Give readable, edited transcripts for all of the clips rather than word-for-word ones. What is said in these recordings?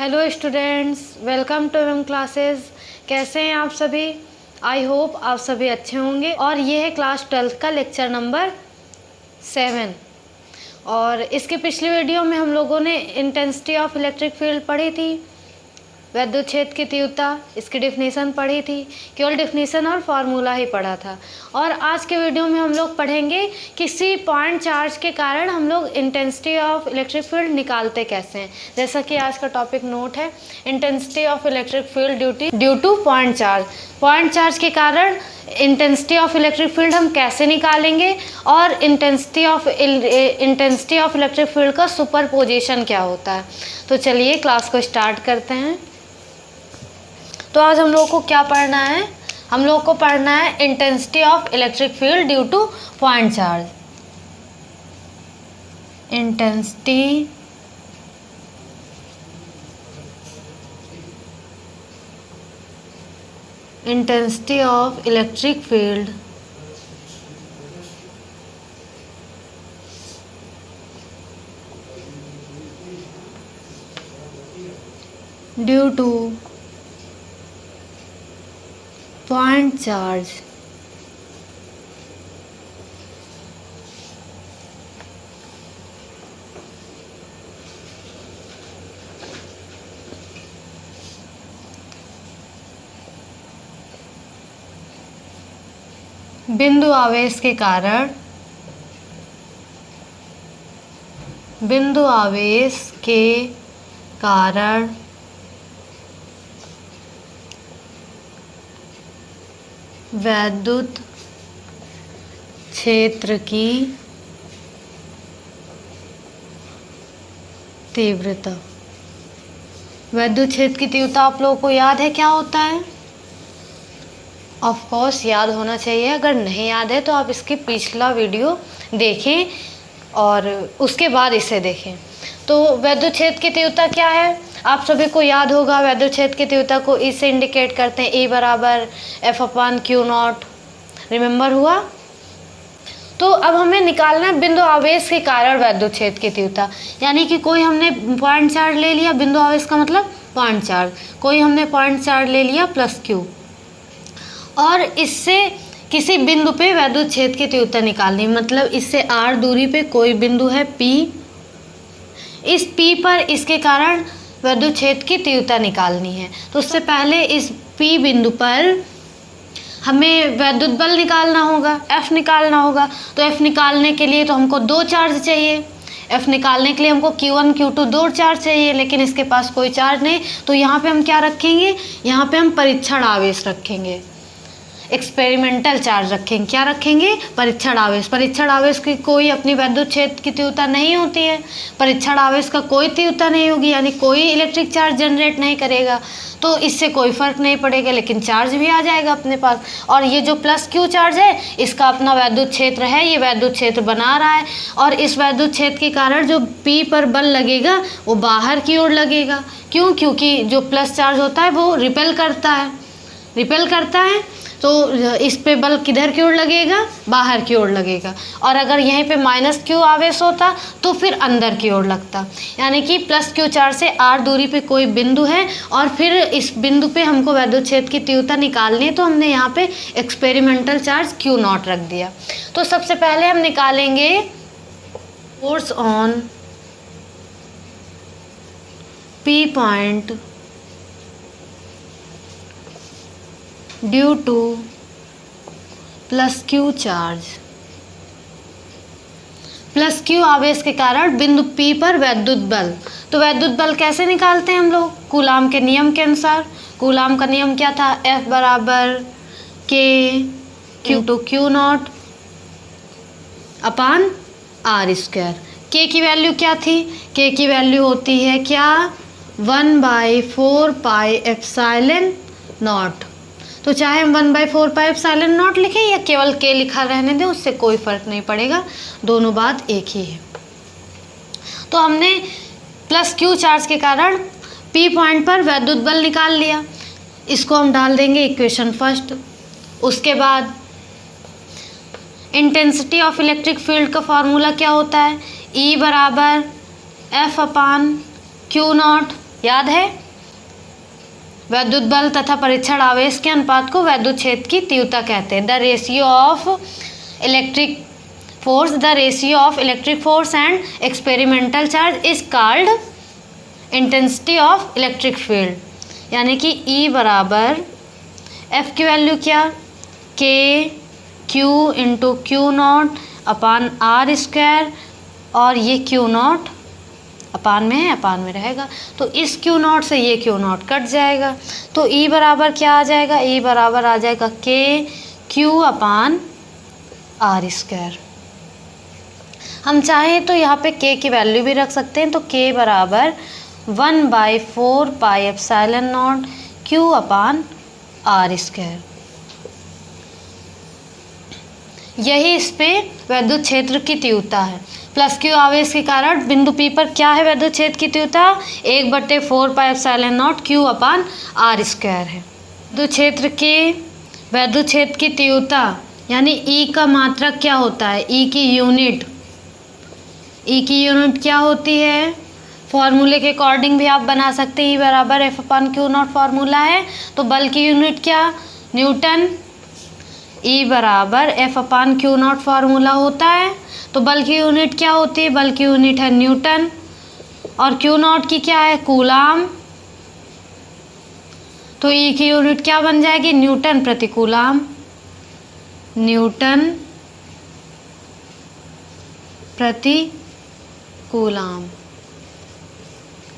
Hello students, welcome to M classes. कैसे हैं आप सभी? आई होप आप सभी अच्छे होंगे। और ये है क्लास 12 का लेक्चर नंबर 7। और इसके पिछले वीडियो में हम लोगों ने इंटेंसिटी ऑफ इलेक्ट्रिक फील्ड पढ़ी थी, वैद्युत क्षेत्र की तीव्रता, इसकी डेफिनेशन पढ़ी थी, केवल डेफिनेशन और फार्मूला ही पढ़ा था। और आज के वीडियो में हम लोग पढ़ेंगे किसी पॉइंट चार्ज के कारण हम लोग इंटेंसिटी ऑफ इलेक्ट्रिक फील्ड निकालते कैसे हैं। जैसा कि आज का टॉपिक नोट है, intensity of electric field due two point charge. Point charge के कारण इंटेंसिटी ऑफ इलेक्ट्रिक फील्ड हम कैसे निकालेंगे और इंटेंसिटी ऑफ इलेक्ट्रिक फील्ड का सुपरपोजिशन क्या होता है। तो चलिए क्लास को स्टार्ट करते हैं। तो आज हम लोगों को क्या पढ़ना है? हम लोगों को पढ़ना है intensity of electric field due two point charge. Intensity of electric field due two point charge. बिंदु आवेश के कारण वैद्युत क्षेत्र की तीव्रता। वैद्युत क्षेत्र की तीव्रता आप लोगों को याद है क्या होता है? ऑफ कोर्स याद होना चाहिए। अगर नहीं याद है तो आप इसके पिछला वीडियो देखें और उसके बाद इसे देखें। तो वैद्युत क्षेत्र की तीव्रता क्या है? आप सभी को याद होगा, वैद्युत क्षेत्र की तीव्रता को ई से इंडिकेट करते हैं, E बराबर F/Q0। रिमेंबर हुआ? तो अब हमें निकालना है बिंदु आवेश के कारण वैद्युत क्षेत्र की तीव्रता। यानी कि कोई हमने पॉइंट चार्ज ले लिया, बिंदु आवेश का मतलब पॉइंट चार्ज, कोई हमने पॉइंट चार्ज ले लिया +Q, और इससे किसी बिंदु पे वैद्युत क्षेत्र की तीव्रता निकालनी। मतलब इससे r दूरी पे कोई बिंदु है P, इस P पर इसके कारण वैद्युत क्षेत्र की तीव्रता निकालनी है। तो उससे पहले इस P बिंदु पर हमें वैद्युत बल निकालना होगा, F निकालना होगा। तो F निकालने के लिए तो हमको दो चार्ज चाहिए। F निकालने के लिए हमको Q1 Q2 दो चार्ज चाहिए, लेकिन इसके पास कोई चार्ज नहीं। तो यहाँ पे हम क्या रखेंगे? यहाँ पे हम परीक्षण आवेश रखेंगे, एक्सपेरिमेंटल चार्ज रखेंगे। क्या रखेंगे? परीक्षण आवेश। परीक्षण आवेश की कोई अपनी वैद्युत क्षेत्र की तीव्रता नहीं होती है, परीक्षण आवेश का कोई तीव्रता नहीं होगी, यानी कोई इलेक्ट्रिक चार्ज जनरेट नहीं करेगा, तो इससे कोई फर्क नहीं पड़ेगा, लेकिन चार्ज भी आ जाएगा अपने पास। और ये जो +Q चार्ज है, इसका अपना वैद्युत क्षेत्र है, ये वैद्युत क्षेत्र बना रहा है। और इस वैद्युत क्षेत्र के कारण जो P पर बल लगेगा वो बाहर की ओर लगेगा। क्यों? क्योंकि जो प्लस चार्ज होता है वो रिपेल करता है। तो इस पे बल किधर की ओर लगेगा? बाहर की ओर लगेगा। और अगर यहीं पे -Q आवेश होता तो फिर अंदर की ओर लगता। यानी कि +Q चार्ज से r दूरी पे कोई बिंदु है और फिर इस बिंदु पे हमको वैद्युत क्षेत्र की तीव्रता निकालनी है, तो हमने यहाँ पे एक्सपेरिमेंटल चार्ज Q0 रख दिया। तो सबसे पहले हम निकालेंगे force on P point due to +Q charge. +Q आवेश के कारण बिंदु P पर वैद्युत बल। तो वैद्युत बल कैसे निकालते हैं हम लोग? कूलाम के नियम के अनुसार। कूलाम का नियम क्या था? F बराबर K Q0 अपान r²। K की वैल्यू क्या थी? K की वैल्यू होती है क्या? 1/4πε0। तो चाहे हम 1/4πε0 लिखें या केवल K लिखा रहने दें, उससे कोई फर्क नहीं पड़ेगा, दोनों बात एक ही है। तो हमने +Q चार्ज के कारण P पॉइंट पर वैद्युत बल निकाल लिया। इसको हम डाल देंगे इक्वेशन फर्स्ट। उसके बाद इंटेंसिटी ऑफ इलेक्ट्रिक फील्ड का फॉर्मूला क्या होता है? E बराबर F/Q0 याद है? वैद्युत बल तथा परीक्षण आवेश के अनुपात को वैद्युत क्षेत्र की तीव्रता कहते हैं। The ratio of electric force and experimental charge is called intensity of electric field. यानी कि E बराबर F की वैल्यू क्या, K Q into Q naught upon are square, और ये क्यू नॉट अपान में है, अपान में रहेगा, तो इस क्यू नॉट से ये क्यू नॉट कट जाएगा, तो E बराबर क्या आ जाएगा, E बराबर आ जाएगा K Q upon are square. हम चाहें तो यहाँ पे K की वैल्यू भी रख सकते हैं, तो K बराबर 1/4 pi epsilon naught Q upon are square. यही इस पे वैद्युत क्षेत्र की तीव्रता है। प्लस क्यू आवेश के कारण बिंदु P पर क्या है वैद्युत क्षेत्र की तीव्रता, 1/4 pi epsilon naught Q upon are square है। वैद्युत क्षेत्र की तीव्रता यानी E का मात्रक क्या होता है, E की यूनिट क्या होती है, फॉर्मूले के अकॉर्डिंग भी आप बना सकते हैं। E बराबर F upon q not formula है, तो बल की यूनिट क्या, न्यूटन। E बराबर F upon q not formula होता है, तो बल की यूनिट क्या होती है, बल की यूनिट है न्यूटन, और क्यू नॉट की क्या है, कूलाम। तो E की यूनिट क्या बन जाएगी, न्यूटन प्रति कूलाम, न्यूटन प्रति कूलाम।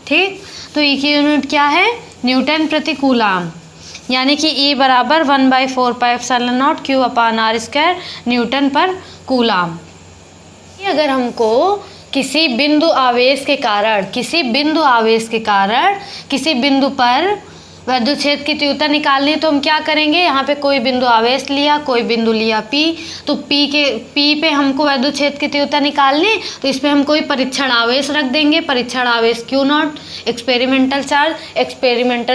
ठीक, तो E की यूनिट क्या है, न्यूटन प्रति कूलाम, यानी कि E बराबर 1/4 pi epsilon naught Q upon are square newton पर कूलाम। अगर हमको किसी बिंदु आवेश के कारण किसी बिंदु पर वैद्युत क्षेत्र की तीव्रता निकालनी है, तो हम क्या करेंगे, यहाँ पे कोई बिंदु आवेश लिया, कोई बिंदु लिया P, तो P पे हमको वैद्युत क्षेत्र की तीव्रता निकालनी है, तो इस पे हम कोई परीक्षण आवेश रख देंगे, परीक्षण आवेश Q नॉट, एक्सपेरिमेंटल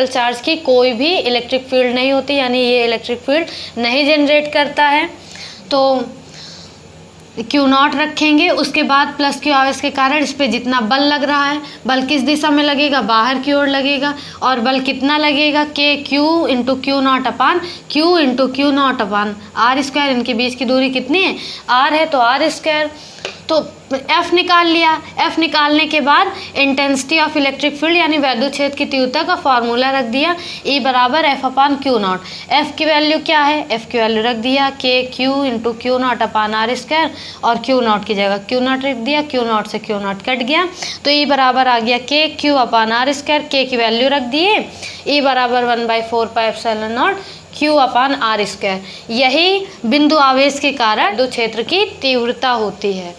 चार्ज की कोई भी इलेक्ट्रिक फील्ड नहीं होती, यानी ये इलेक्ट्रिक फील्ड नहीं जनरेट करता है, तो क्यू नॉट रखेंगे। उसके बाद प्लस क्यू आवेश के कारण इस पे जितना बल लग रहा है, बल किस दिशा में लगेगा, बाहर की ओर लगेगा, और बल कितना लगेगा, K Q into Q naught upon are square. इनके बीच की दूरी कितनी है, आर है, तो आर स्क्वायर। तो F निकाल लिया। F निकालने के बाद इंटेंसिटी ऑफ इलेक्ट्रिक फील्ड यानी वैद्युत क्षेत्र की तीव्रता का फॉर्मूला रख दिया, E बराबर F upon q naught. F की वैल्यू क्या है, F की वैल्यू रख दिया K Q into Q naught upon are square, और क्यू नॉट की जगह क्यू नॉट रख दिया, क्यू नॉट से क्यू नॉट कट गया, तो E बराबर आ गया K Q upon are square. K की वैल्यू रख दिए, E बराबर 1/4 pi epsilon naught Q upon are square. यही बिंदु आवेश के कारण वैद्युत क्षेत्र की तीव्रता होती है।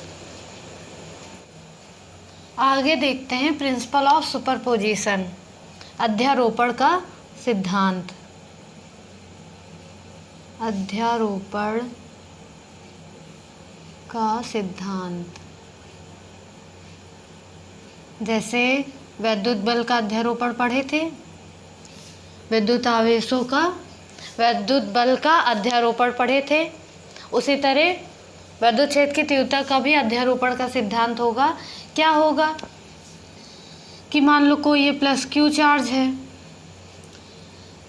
आगे देखते हैं प्रिंसिपल ऑफ सुपरपोजिशन, अध्यारोपण का सिद्धांत। अध्यारोपण का सिद्धांत, जैसे वैद्युत बल का अध्यारोपण पढ़े थे, विद्युत आवेशों का वैद्युत बल का अध्यारोपण पढ़े थे, उसी तरह वैद्युत क्षेत्र की तीव्रता का भी अध्यारोपण का सिद्धांत होगा। क्या होगा कि मान लो कोई ये प्लस क्यू चार्ज है,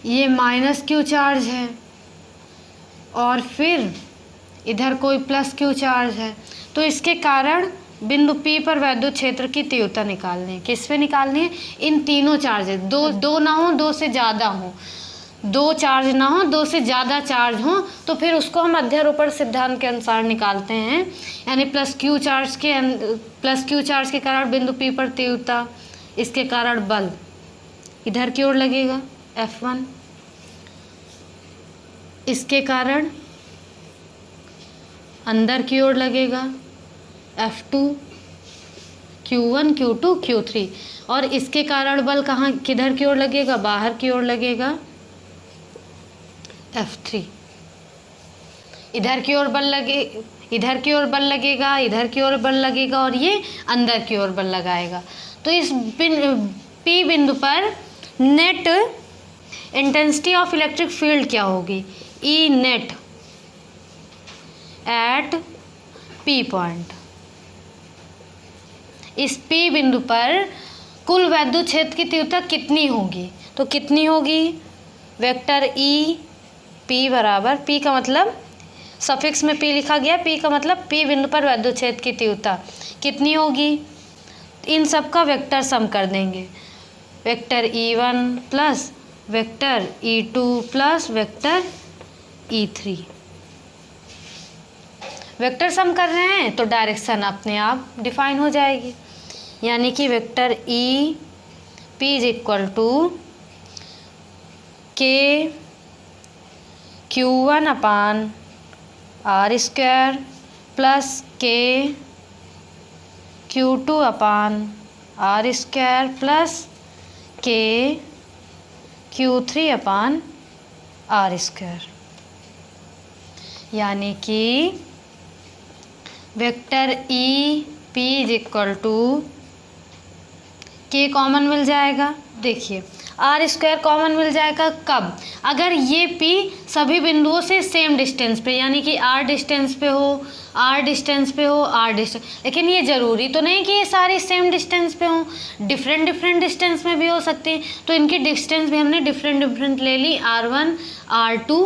ये माइनस क्यू चार्ज है, और फिर इधर कोई प्लस क्यू चार्ज है, तो इसके कारण बिंदु P पर वैद्युत क्षेत्र की तीव्रता निकालनी है। किस पे निकालनी है, इन तीनों चार्जेस, दो ना हो, दो से ज़्यादा हो, दो चार्ज ना हो, दो से ज़्यादा चार्ज हो, तो फिर उसको हम अध्यारोपण सिद्धांत के अनुसार निकालते हैं। यानी प्लस क्यू चार्ज के कारण बिंदु P पर तीव्रता, इसके कारण बल इधर की ओर लगेगा F1, इसके कारण अंदर की ओर लगेगा F2, Q1, Q2, Q3, और इसके कारण बल कहाँ किधर की ओर लगेगा, बाहर की ओर लगेगा F3। इधर की ओर बल लगेगा, इधर की ओर बल लगेगा, और ये अंदर की ओर बल लगाएगा। तो इस P बिंदु पर net intensity of electric field क्या होगी, E net at P point. इस P बिंदु पर कुल वैद्युत क्षेत्र की तीव्रता कितनी होगी, तो कितनी होगी, वेक्टर ई पी बराबर, पी का मतलब सफिक्स में पी लिखा गया, पी का मतलब पी बिंदु पर वैद्युत क्षेत्र की तीव्रता कितनी होगी, इन सब का वेक्टर सम कर देंगे, vector E1 plus vector E2 plus vector E3। Vector sum कर रहे हैं तो डायरेक्शन अपने आप डिफाइन हो जाएगी, यानी कि vector E P is equal to K Q1 upon R square plus के Q2 upon R square plus के Q3 अपान आर स्क्वायर, यानी कि vector E P is equal to K common मिल जाएगा, देखिए आर स्क्वायर कॉमन मिल जाएगा कब, अगर ये पी सभी बिंदुओं से सेम डिस्टेंस पे, यानी कि आर डिस्टेंस पे हो, आर डिस्टेंस पे हो, आर डिस्टेंस, लेकिन ये ज़रूरी तो नहीं कि ये सारी सेम डिस्टेंस पे हों, डिफरेंट डिफरेंट डिस्टेंस में भी हो सकती हैं, तो इनकी डिस्टेंस भी हमने डिफरेंट डिफरेंट ले ली, R1 R2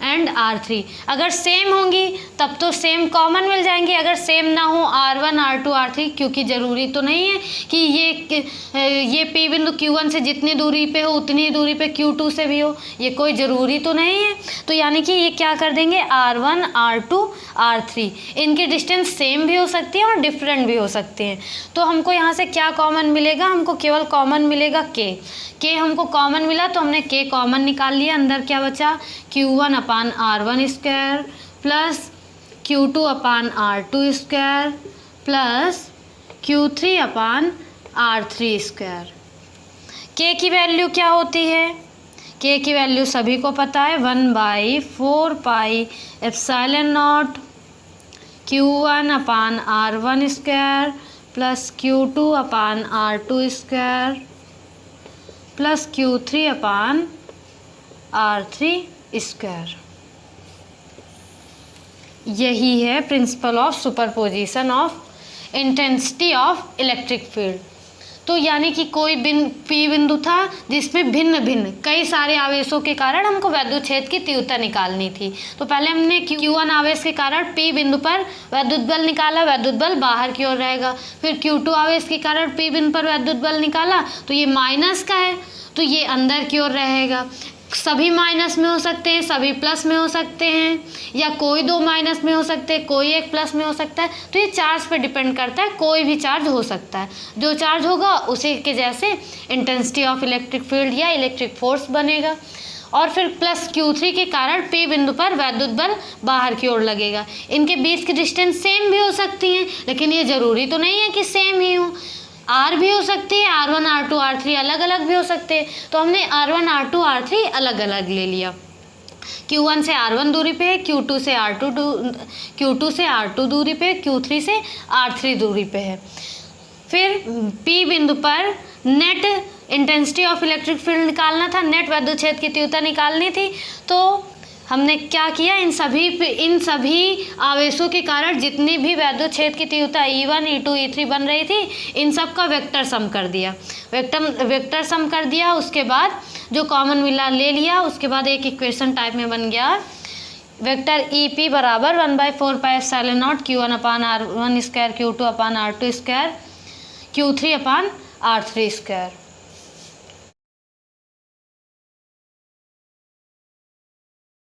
एंड R3। अगर सेम होंगी तब तो सेम कॉमन मिल जाएंगे, अगर सेम ना हो R1 R2 R3, क्योंकि ज़रूरी तो नहीं है कि ये P बिंदु Q1 से जितनी दूरी पे हो उतनी ही दूरी पे Q2 से भी हो, ये कोई ज़रूरी तो नहीं है। तो यानी कि ये क्या कर देंगे, R1 R2 R3, इनकी डिस्टेंस सेम भी हो सकती है और डिफरेंट भी हो सकते हैं। तो हमको यहाँ से क्या कॉमन मिलेगा, हमको केवल कॉमन मिलेगा के हमको कॉमन मिला तो हमने के कॉमन निकाल लिया, अंदर क्या बचा, Q1 अपान R1 स्क्वायर प्लस Q2 अपान R2 स्क्वायर प्लस Q3 अपान R3 स्क्वायर। के की वैल्यू क्या होती है, के की वैल्यू सभी को पता है, 1/4 pi epsilon not Q1 upon R1 square plus Q2 upon R2 square plus Q3 upon R3 square. यही है principle of superposition of intensity of electric field. तो यानी कि कोई पी बिंदु था जिसमें भिन्न भिन्न कई सारे आवेशों के कारण हमको वैद्युत क्षेत्र की तीव्रता निकालनी थी। तो पहले हमने Q1 आवेश के कारण P बिंदु पर वैद्युत बल निकाला, वैद्युत बल बाहर की ओर रहेगा। फिर Q2 आवेश के कारण P बिंदु पर वैद्युत बल निकाला तो ये माइनस का है तो ये अंदर की ओर रहेगा। सभी माइनस में हो सकते हैं, सभी प्लस में हो सकते हैं, या कोई दो माइनस में हो सकते हैं, कोई एक प्लस में हो सकता है। तो ये चार्ज पे डिपेंड करता है, कोई भी चार्ज हो सकता है, जो चार्ज होगा उसी के जैसे इंटेंसिटी ऑफ इलेक्ट्रिक फील्ड या इलेक्ट्रिक फोर्स बनेगा। और फिर प्लस Q3 के कारण P बिंदु पर वैद्युत बल बाहर की ओर लगेगा। इनके बीच की डिस्टेंस सेम भी हो सकती हैं, लेकिन ये ज़रूरी तो नहीं है कि सेम ही हो, आर भी हो सकती है, R1 R2 R3 अलग अलग भी हो सकते हैं। तो हमने R1 R2 R3 अलग अलग ले लिया। Q1 से R1 दूरी पे है, Q2 से R2 दूरी पे, Q3 से R3 दूरी पे है। फिर P बिंदु पर net intensity of electric field निकालना था, नेट वैद्युत क्षेत्र की तीव्रता निकालनी थी। तो हमने क्या किया, इन सभी आवेशों के कारण जितनी भी वैद्युत क्षेत्र की तीव्रता E1 E2 E3 बन रही थी, इन सब का वेक्टर सम कर दिया। वेक्टर सम कर दिया, उसके बाद जो कॉमन मिला ले लिया, उसके बाद एक इक्वेशन टाइप में बन गया वेक्टर EP बराबर 1/4 pi epsilon not Q1 upon R1 square Q2 upon R2 square Q3 upon R3 square.